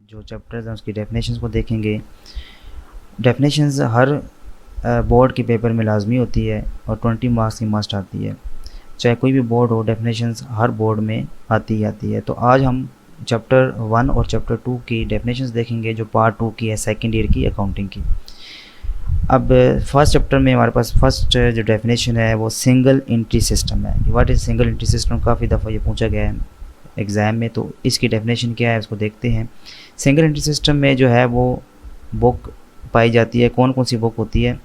जो चैप्टर्स हैं उसकी डेफिनेशंस को देखेंगे। डेफिनेशंस हर बोर्ड के पेपर में लाजमी होती है और 20 मार्क्स की मस्ट आती है। चाहे कोई भी बोर्ड हो, डेफिनेशंस हर बोर्ड में आती ही आती है। तो आज हम चैप्टर 1 और चैप्टर 2 की डेफिनेशंस देखेंगे, जो पार्ट 2 की है, सेकेंड ईयर की अकाउंटिंग की। अब फर्स्ट चैप्टर में हमारे पास फर्स्ट जो डेफिनेशन है वो सिंगल एंट्री सिस्टम है। What is single entry system, काफ़ी दफ़ा ये पूछा गया है एग्ज़ाम में, तो इसकी डेफिनेशन क्या है उसको देखते हैं। सिंगल एंट्री सिस्टम में जो है वो बुक पाई जाती है। कौन कौन सी बुक होती है?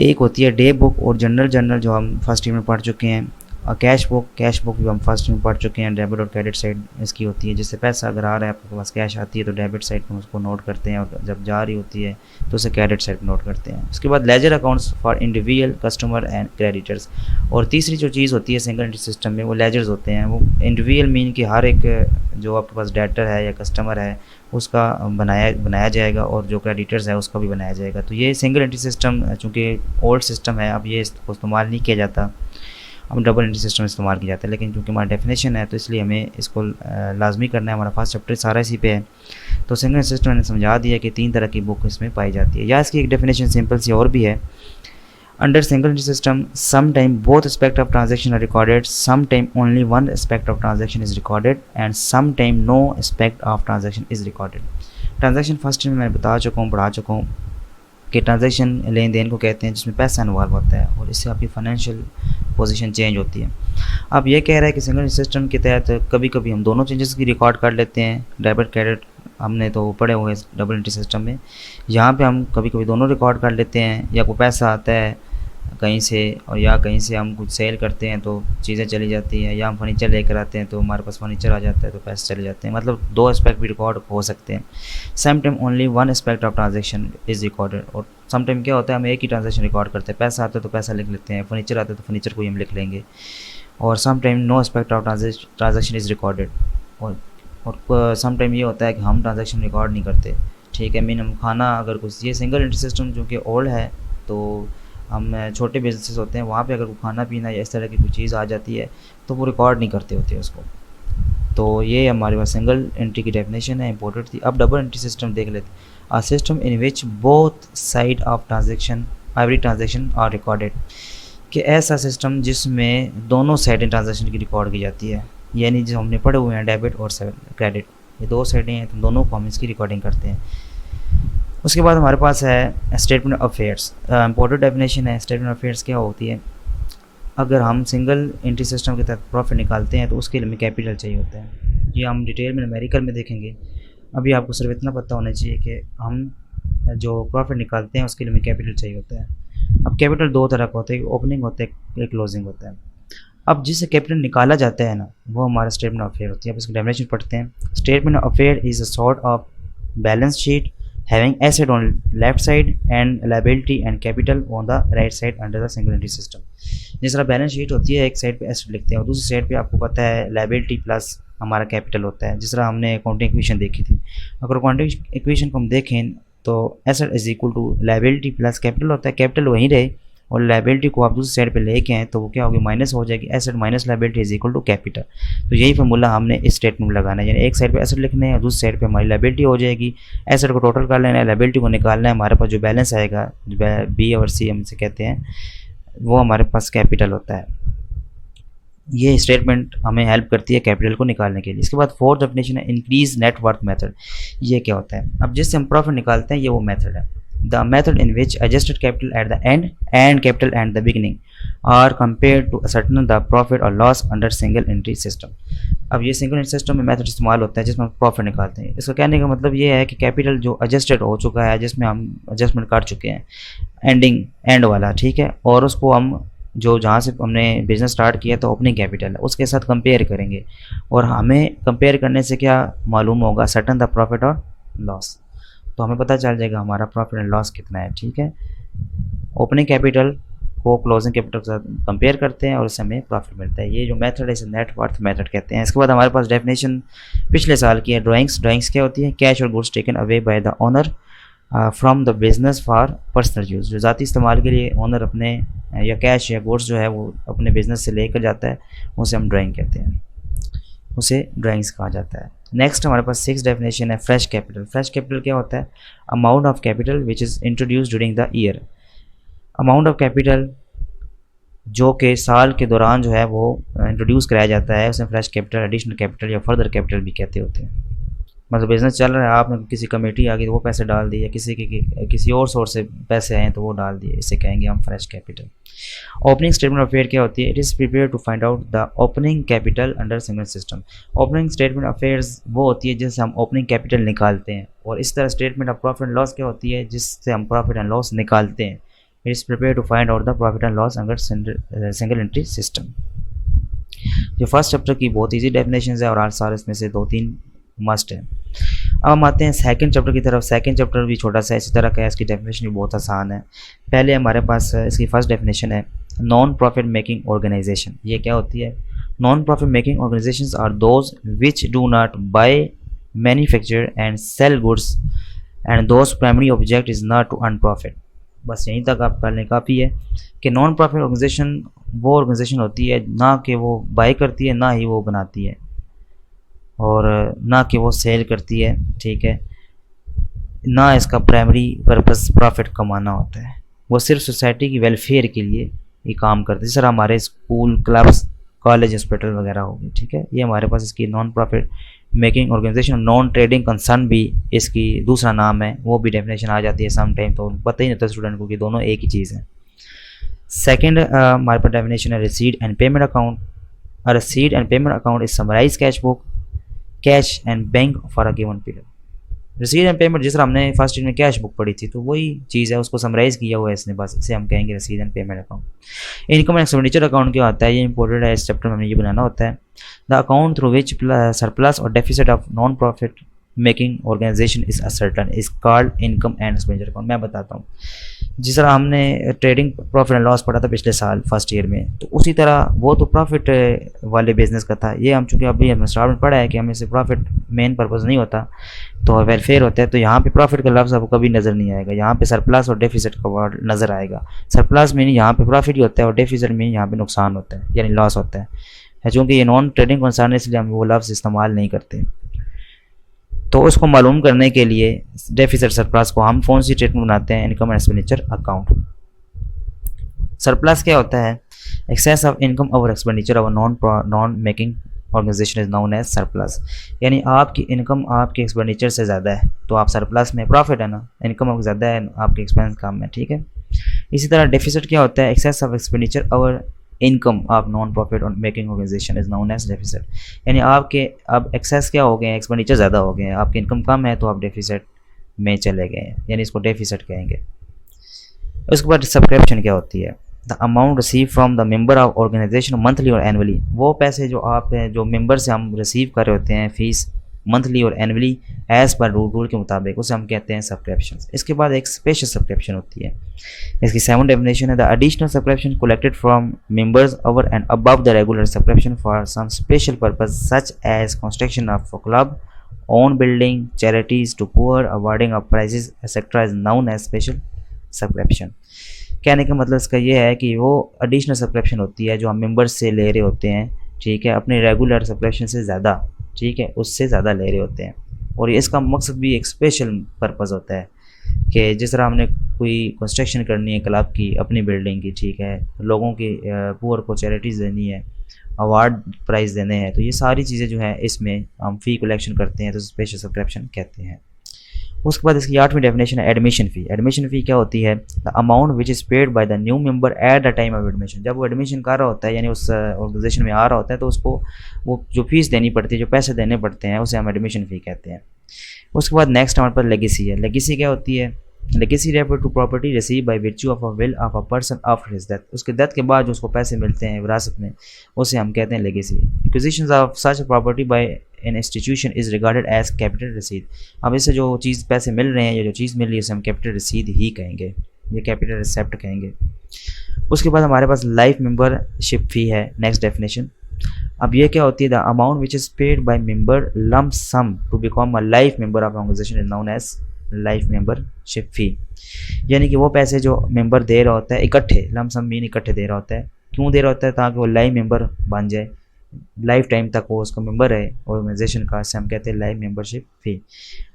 एक होती है डे बुक और जनरल जर्नल, जो हम फर्स्ट ईयर में पढ़ चुके हैं। और कैश बुक भी हम फर्स्ट ईयर में पढ़ चुके हैं। डेबिट और क्रेडिट साइड इसकी होती है, जिससे पैसा अगर आ रहा है आपके पास, कैश आती है तो डेबिट साइड में उसको नोट करते हैं, और जब जा रही होती है तो उसे क्रेडिट साइड में नोट करते हैं। उसके बाद ledger accounts for individual customer and creditors. और तीसरी जो चीज़ होती है सिंगल एंट्री सिस्टम में, वो लेजर्स होते हैं। वो इंडिविजुअल मीन कि हर एक जो आपके पास डेटर है या कस्टमर है उसका बनाया जाएगा, और जो क्रेडिटर्स है उसका भी बनाया जाएगा। तो ये सिंगल एंट्री सिस्टम चूँकि ओल्ड सिस्टम है, अब ये इसको इस्तेमाल नहीं किया जाता, अब डबल एंट्री सिस्टम इस्तेमाल किया जाता है। लेकिन क्योंकि हमारा डेफिनेशन है तो इसलिए हमें इसको लाजमी करना है। हमारा फर्स्ट चैप्टर सारा इसी पे है। तो सिंगल एंट्री सिस्टम मैंने समझा दिया कि 3 तरह की बुक इसमें पाई जाती है। या इसकी एक डेफिनेशन सिंपल सी और भी है। Under single entry system some time both aspect of transaction are recorded, some time only one aspect of transaction is recorded, and some time no aspect of transaction is recorded. Transaction first में मैंने बता चुका हूँ, पढ़ा चुका हूँ कि transaction लेन then को कहते हैं जिसमें पैसा इन्वॉल्व होता है, और इससे आपकी फाइनेंशियल पोजीशन चेंज होती है। अब ये कह रहा है कि सिंगल सिस्टम के तहत कभी कभी हम दोनों चेंजेस की रिकॉर्ड कर लेते हैं। डेबिट क्रेडिट हमने तो पढ़े हुए डबल एंट्री सिस्टम में। यहाँ पे हम कभी कभी दोनों रिकॉर्ड कर लेते हैं। या कोई पैसा आता है कहीं से, और या कहीं से हम कुछ सेल करते हैं तो चीज़ें चली जाती हैं, या हम फर्नीचर लेकर आते हैं तो हमारे पास फर्नीचर आ जाता है तो पैसे चले जाते हैं। मतलब 2 एस्पेक्ट भी रिकॉर्ड हो सकते हैं। Some time only one aspect of transaction is recorded. और सम टाइम क्या होता है, हम एक ही ट्रांजेक्शन रिकॉर्ड करते हैं। पैसा आता है तो पैसा लिख लेते हैं, फर्नीचर आता है तो फर्नीचर को ही हम लिख लेंगे। और some time no aspect of transaction is recorded. और सम टाइम ये होता है कि हम ट्रांजेक्शन रिकॉर्ड नहीं करते। ठीक है, मीन हम खाना अगर कुछ, ये सिंगल एंट्री सिस्टम जो कि ओल्ड है, तो हम छोटे बिजनेसेस होते हैं वहाँ पे अगर वो खाना पीना या इस तरह की कोई चीज़ आ जाती है तो वो रिकॉर्ड नहीं करते होते उसको। तो ये हमारे पास सिंगल एंट्री की डेफिनेशन है, इंपॉर्टेंट थी। अब डबल एंट्री सिस्टम देख लेते हैं। A system in which both side of transaction every transaction are recorded. कि ऐसा सिस्टम जिसमें दोनों साइडें ट्रांजेक्शन की रिकॉर्ड की जाती है, यानी जो हमने पढ़े हुए हैं डेबिट और क्रेडिट, ये 2 साइडें हैं तो दोनों को हम इसकी रिकॉर्डिंग करते हैं। उसके बाद हमारे पास है statement of affairs. Important definition है। स्टेटमेंट ऑफ अफेयर्स क्या होती है? अगर हम सिंगल एंट्री सिस्टम के तहत प्रॉफिट निकालते हैं तो उसके लिए हमें कैपिटल चाहिए होता है। ये हम डिटेल में न्यूमेरिकल में देखेंगे। अभी आपको सिर्फ इतना पता होना चाहिए कि हम जो प्रॉफिट निकालते हैं उसके लिए हमें कैपिटल चाहिए होता है। अब कैपिटल 2 तरह का होता है, एक ओपनिंग होता है, एक क्लोजिंग होता है। अब जिससे कैपिटल निकाला जाता है ना, वो हमारा स्टेटमेंट ऑफ अफेयर होती है। अब इसकी डेफिनेशन पढ़ते हैं। Statement of affair is a sort of balance sheet having asset on left side and liability and capital on the right side under the single entry system। जिस तरह balance sheet होती है, एक साइड पे asset लिखते हैं और दूसरी साइड पे आपको पता है लाइबिलिटी प्लस हमारा कैपिटल होता है। जिस तरह हमने अकाउंटिंग इक्वेशन देखी थी, अगर अकाउंटिंग इक्वेशन को हम देखें तो asset is equal to liability plus capital होता है। कैपिटल वहीं रहे और लाइबिलिटी को आप दूसरी साइड पे लेके आए तो वो क्या होगी, माइनस हो जाएगी। Asset minus liability is equal to capital. तो यही फॉर्मूला हमने इस स्टेटमेंट में लगाना है, यानी एक साइड पे एसेट लिखने हैं और दूसरी साइड पे हमारी लाइबिलिटी हो जाएगी। एसेट को टोटल कर लेना है, लाइबिलिटी को निकालना है। हमारे पास जो बैलेंस आएगा, जो बी और सी हम से कहते हैं, वो हमारे पास कैपिटल होता है। ये स्टेटमेंट हमें हेल्प करती है कैपिटल को निकालने के लिए। इसके बाद फोर्थ डेफिनेशन है इंक्रीज नेट वर्थ मेथड। ये क्या होता है? अब जिससे हम प्रॉफिट निकालते हैं, ये वो मेथड है। The method in which adjusted capital at the end and capital at the beginning are compared to ascertain the profit or loss under single entry system। अब ये सिंगल एंट्री सिस्टम में method इस्तेमाल होता है जिसमें हम profit निकालते हैं। इसका कहने का मतलब ये है कि कैपिटल जो एडजस्टेड हो चुका है, जिसमें हम एडजस्टमेंट कर चुके हैं, एंड वाला, ठीक है, और उसको हम जो जहाँ से हमने बिजनेस स्टार्ट किया तो ओपनिंग कैपिटल है, उसके साथ कंपेयर करेंगे और हमें कंपेयर करने से क्या मालूम होगा, सर्टन द प्रॉफिट और लॉस। तो हमें पता चल जाएगा हमारा प्रॉफिट एंड लॉस कितना है। ठीक है, ओपनिंग कैपिटल को क्लोजिंग कैपिटल के साथ कंपेयर करते हैं और उससे हमें प्रॉफिट मिलता है। ये जो मेथड है इसे नेट वर्थ मेथड कहते हैं। इसके बाद हमारे पास डेफिनेशन पिछले साल की है, ड्राइंग्स क्या होती है? कैश और goods taken away by the owner from the business for personal use. जो ज़ाती इस्तेमाल के लिए ओनर अपने या कैश या गुड्स जो है वो अपने बिजनेस से लेकर जाता है, उसे हम ड्राइंग कहते हैं। उसे ड्राइंग्स कहा जाता है। नेक्स्ट हमारे पास 6 डेफिनेशन है फ्रेश कैपिटल। फ्रेश कैपिटल क्या होता है? Amount of capital which is introduce during the year. Amount of capital जो कि साल के दौरान जो है वो इंट्रोड्यूस कराया जाता है, उसमें फ्रेश कैपिटल, एडिशनल कैपिटल या फर्दर कैपिटल भी कहते होते हैं। मतलब बिजनेस चल रहा है, आपने किसी कमेटी आ गई तो वो पैसे डाल दिए, किसी और सोर्स से पैसे आए तो वो डाल दिए, इसे कहेंगे हम fresh capital. Opening statement of affair क्या होती है? It is prepare to find out the opening capital under single system. Opening statement of affairs वो होती है जिससे हम ओपनिंग कैपिटल निकालते हैं, और इस तरह statement of profit and loss क्या होती है? जिससे हम प्रॉफिट एंड लॉस निकालते हैं। It is prepare to find out the profit and loss under single entry system. जो फर्स्ट चैप्टर की बहुत ईजी डेफिनेशन है और आज सारे इसमें से 2-3 मस्ट है। अब हम आते हैं सेकंड चैप्टर की तरफ। सेकंड चैप्टर भी छोटा सा इसी तरह का है, इसकी डेफिनेशन भी बहुत आसान है। पहले हमारे पास इसकी फर्स्ट डेफिनेशन है नॉन प्रॉफिट मेकिंग ऑर्गेनाइजेशन। ये क्या होती है? Non profit making organizations are those which do not buy manufacture and sell goods and those primary object is not to earn profit. बस यहीं तक आप पढ़ने काफ़ी है कि नॉन प्रॉफिट ऑर्गेनाइजेशन वो ऑर्गेनाइजेशन होती है ना कि वो बाय करती है, ना ही वो बनाती है, और ना कि वो सेल करती है, ठीक है, ना इसका प्राइमरी पर्पस प्रॉफिट कमाना होता है। वो सिर्फ सोसाइटी की वेलफेयर के लिए ये काम करती है, जिस तरह हमारे स्कूल, क्लब्स, कॉलेज, हॉस्पिटल वगैरह हो गए, ठीक है। ये हमारे पास इसकी non profit making organization, non trading concern भी इसकी दूसरा नाम है, वो भी डेफिनेशन आ जाती है सम टाइम, तो पता ही नहीं होता स्टूडेंट को कि दोनों एक ही चीज़ है। सेकेंड हमारे पास डेफिनेशन है receipt and payment account. A receipt and payment account is summarized cash book, cash and bank for a given period. Receipt and payment जिस तरह हमने फर्स्ट ईयर में कैश बुक पढ़ी थी, तो वही चीज़ है, उसको समराइज़ किया हुआ है इसने, बस इसे हम कहेंगे receipt and payment account. Income and expenditure account क्या होता है? ये इंपॉर्टेंट है, इस चैप्टर में हमें ये बनाना होता है। The account through which surplus और deficit of non profit making organisation is ascertain is called income and expenditure account. मैं बताता हूँ, जिस तरह हमने ट्रेडिंग प्रॉफिट एंड लॉस पढ़ा था पिछले साल फर्स्ट ईयर में, तो उसी तरह वो तो प्रॉफिट वाले बिजनेस का था। ये हम चूँकि अभी हमने स्टार्ट में पढ़ा है कि हमें से प्रॉफिट मेन पर्पस नहीं होता, तो वेलफेयर होता है, तो यहाँ पे प्रॉफिट का लफ्ज़ आपको कभी नज़र नहीं आएगा, यहाँ पे सरप्लस और डेफिसिट का वर्ड नज़र आएगा। सरप्लस मीन यहाँ पे प्रॉफिट ही होता है और डेफिसिट मीन यहाँ पे नुकसान होता है, यानी लॉस होता है। चूँकि ये नॉन ट्रेडिंग कंसर्न है, इसलिए हम वो लफ्ज़ इस्तेमाल नहीं करते। तो उसको मालूम करने के लिए डेफिसिट सरप्लस को हम कौन सी स्टेटमेंट बनाते हैं? Income and expenditure account. Surplus क्या होता है? Excess of income over expenditure of non making organisation is known as surplus. यानी आपकी इनकम आपके एक्सपेंडिचर से ज़्यादा है तो आप सरप्लस में, प्रॉफिट है ना, इनकम ज़्यादा है, आपके एक्सपेंस कम है, ठीक है। इसी तरह डेफिसिट क्या होता है? Excess of expenditure over income of non profit और making organisation is known as deficit. यानी आपके अब एक्सेस क्या हो गए हैं? एक्सपेंडिचर ज़्यादा हो गए हैं, आपकी इनकम कम है तो आप डेफिसिट में चले गए हैं, यानी इसको डेफिसिट कहेंगे। उसके बाद सब्सक्रिप्शन क्या होती है? The amount receive from the member of organization monthly और एनुअली। वो पैसे जो आप जो मेंबर से हम रिसीव कर रहे होते हैं फीस मंथली और एनुअली एज पर रूल के मुताबिक, उसे हम कहते हैं सब्सक्रिप्शन। इसके बाद एक स्पेशल सब्सक्रिप्शन होती है, इसकी 7 डेफिनेशन है। The additional subscription collected from members over and above the regular subscription for some special purpose such as construction of club, own building, charities to poor, awarding of prizes etcetera is known as special subscription. कहने का मतलब इसका ये है कि वो additional subscription होती है जो हम मेंबर्स से ले रहे होते हैं, ठीक है, अपने रेगुलर सब्सक्रिप्शन से ज़्यादा, ठीक है, उससे ज़्यादा ले रहे होते हैं। और इसका मकसद भी एक स्पेशल पर्पज़ होता है कि जिस तरह हमने कोई कंस्ट्रक्शन करनी है क्लब की, अपनी बिल्डिंग की, ठीक है, लोगों की पुअर को चैरिटीज़ देनी है, अवार्ड प्राइज़ देने हैं, तो ये सारी चीज़ें जो है इसमें हम फ़ी कलेक्शन करते हैं, तो स्पेशल सब्सक्रिप्शन कहते हैं। उसके बाद इसकी 8वीं डेफिनेशन है एडमिशन फ़ी। एडमिशन फ़ी क्या होती है? The amount which is paid by the new member at the time of admission. जब वो एडमिशन कर रहा होता है, यानी उस ऑर्गेनाइजेशन में आ रहा होता है, तो उसको वो जो फीस देनी पड़ती है, जो पैसे देने पड़ते हैं, उसे हम एडमिशन फ़ी कहते हैं। उसके बाद नेक्स्ट हमारे पास लेगेसी है। लेगेसी क्या होती है? Legacy refer to property receive by virtue of a will of a person after his death. उसके डेथ के बाद जो उसको पैसे मिलते हैं विरासत में, उसे हम कहते हैं legacy. Acquisition of such property by an institution is regarded as capital receipt. अब इससे जो चीज़ पैसे मिल रहे हैं या जो चीज़ मिल रही है उसे हम कैपिटल रसीद ही कहेंगे, ये कैपिटल रिसेप्ट कहेंगे। उसके बाद हमारे पास लाइफ मेंबरशिप फ़ी है, नेक्स्ट डेफिनेशन। अब ये क्या होती है? The amount which is paid by member lump sum to become a life member of organisation is known as life membership fee. यानी कि वो पैसे जो मेंबर दे रहा होता है इकट्ठे, लम्प सम मीन इकट्ठे दे रहा होता है। क्यों दे रहा होता है? ताकि वो लाइफ मेंबर बन जाए, लाइफ टाइम तक वो उसका मेंबर है ऑर्गेनाइजेशन का, से हम कहते हैं लाइफ मेंबरशिप फ़ी।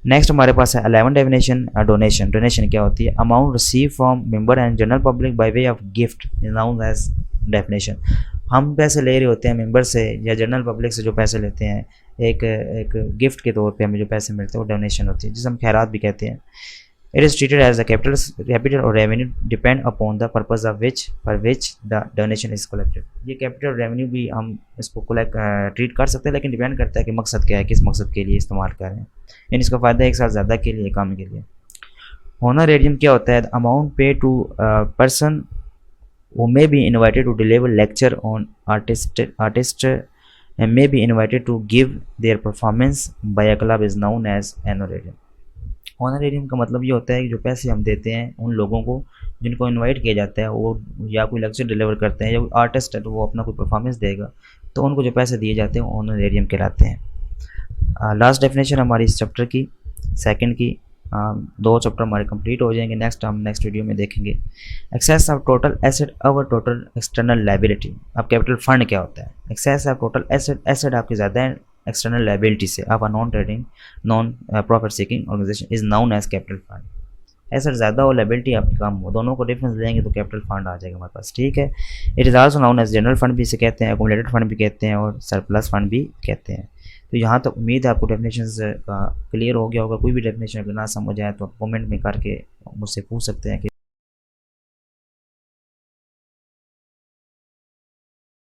नेक्स्ट हमारे पास है 11 डेफिनेशन डोनेशन। डोनेशन क्या होती है? Amount receive from member and general public by way of gift is known as definition. हम पैसे ले रहे होते हैं मेंबर से या जनरल पब्लिक से, जो पैसे लेते हैं एक एक गिफ्ट के तौर पे हमें जो पैसे मिलते हैं वो डोनेशन होती है, जिसे हम खैरात भी कहते हैं। It is treated as a capital और revenue depend upon the purpose of which for which the donation is collected. ये कैपिटल रेवेन्यू भी हम इसको ट्रीट कर सकते हैं, लेकिन डिपेंड करता है कि मकसद क्या है, किस मकसद के लिए इस्तेमाल कर रहे हैं। यानी इसका फ़ायदा एक साल ज़्यादा के लिए, कम के लिए। होनोरेरियम क्या होता है? Amount pay to person who may be invited to deliver lecture on artist may be invited to give their performance by a club is known as honorarium। honorarium का मतलब ये होता है कि जो पैसे हम देते हैं उन लोगों को जिनको इनवाइट किया जाता है, वो या कोई लेक्चर डिलीवर करते हैं या कोई आर्टिस्ट है तो वो अपना कोई परफॉर्मेंस देगा, तो उनको जो पैसे दिए जाते हैं वो honorarium कहलाते हैं। लास्ट डेफिनेशन हमारी इस चैप्टर की, सेकंड की। दो चैप्टर हमारे कंप्लीट हो जाएंगे। हम नेक्स्ट वीडियो में देखेंगे excess of total asset over total external liability. अब कैपिटल फंड क्या होता है? Excess of total asset, asset आपके ज़्यादा है एक्सटर्नल लायबिलिटी से, आप non trading non profit seeking organisation is known as capital fund. Asset ज़्यादा हो, लायबिलिटी आपकी कम हो, दोनों को डिफरेंस लेंगे तो कैपिटल फंड आ जाएगा हमारे पास। ठीक है। It is also known as general fund भी इसे कहते हैं, एकुमुलेटेड फंड भी कहते हैं और सरप्लस फंड भी कहते हैं। तो यहाँ तक उम्मीद है आपको डेफिनेशंस का क्लियर हो गया होगा। कोई भी डेफिनेशन अगर ना समझ आए तो कमेंट में करके मुझसे पूछ सकते हैं कि